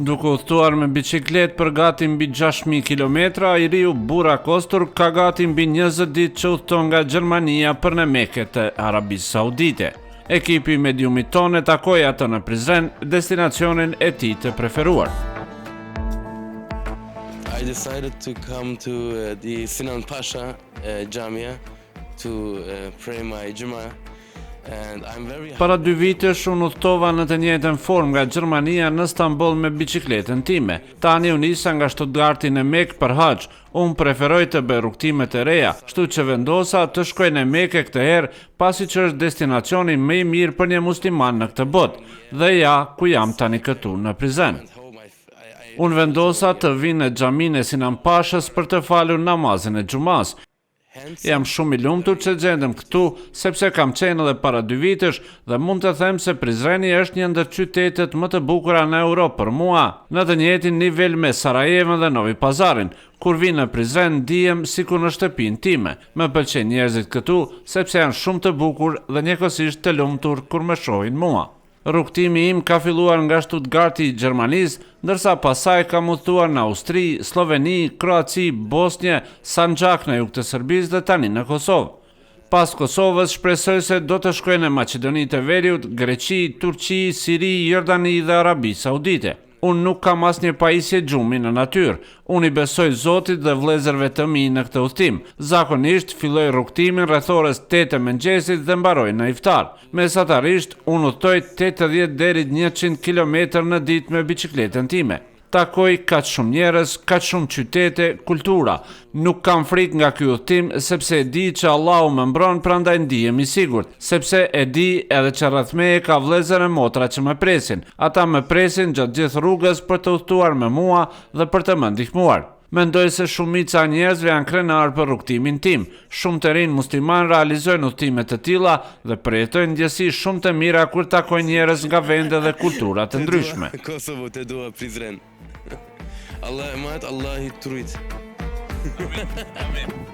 Duke udhëtuar me biçikletë për gati mbi 6.000 kilometra, Iriu Bura Kostur ka gati mbi 20 ditë që udhëton nga Gjermania për në Mekë të Arabisë Saudite. Ekipi i mediumit tonë e takoi atë në Prizren, destinacionin e tij të preferuar. I decided to come to the Sinan Pasha Jamia to pray my Juma. Para 2 vitesh unë udhtova në të njëjtën formë nga Gjermania në Stamboll me biçikletën time. Tani u nisa nga Stuttgarti në Mekë për haxh. Unë preferoj të bëj rrugtime të reja, kështu që vendosa të shkoj në Mekë këtë herë, pasi që është destinacioni më i mirë për një musliman në këtë botë, dhe ja ku jam tani këtu në Prizren. Unë vendosa të vinë në xhaminë e Sinan Pashës për të falur namazin e xumas. Jam shumë i lumtur që gjendem këtu, sepse kam qenë edhe para 2 vitesh dhe mund të them se Prizreni është një ndër qytetet më të bukura në Europë për mua, në të njëjtin nivel me Sarajevën dhe Novi Pazarin. Kur vi në Prizren, ndihem sikur në shtëpinë time. Më pëlqejnë njerëzit këtu sepse janë shumë të bukur dhe njëkohësisht të lumtur kur më shohin mua. Rrugtimi im ka filluar nga Stuttgarti i Gjermanisë, ndërsa pasaj kam udhëtuar në Austri, Sloveni, Kroaci, Bosnjë, Sanxhak në jug të Serbisë dhe tani në Kosovë. Pas Kosovës shpresoj se do të shkoj në Maqedoni të Veriut, Greqi, Turqi, Siri, Jordani dhe Arabi Saudite. Unë nuk kam asnjë pajisje gjumi në natyrë. Unë i besoj Zotit dhe vëllezërve të mi në këtë udhtim. Zakonisht filloj rrugtimin rreth orës 8 e mëngjesit dhe mbaroj në iftar. Mesatarisht unë udhtoj 80 deri 100 kilometër në ditë me biçikletën time. Takoj kaq shumë njerëz, kaq shumë qytete, kultura. Nuk kam frikë nga ky udhtim sepse e di që Allahu më mbron, prandaj ndihem i sigurt, sepse e di edhe që rreth meje ka vëllezër e motra që më presin. Ata më presin gjatë gjithë rrugës për të udhëtuar me mua dhe për të më ndihmuar. Mendoj se shumica njerëzve janë krenar për rrugtimin tim. Shumë të rinj musliman realizojnë udhëtime të tilla dhe përjetojnë ndjesi shumë të mira kur takojnë njerëz nga vende dhe kultura të ndryshme. Kosovo të dua Prizren. Allah e mat, Allah i trujt. Amin.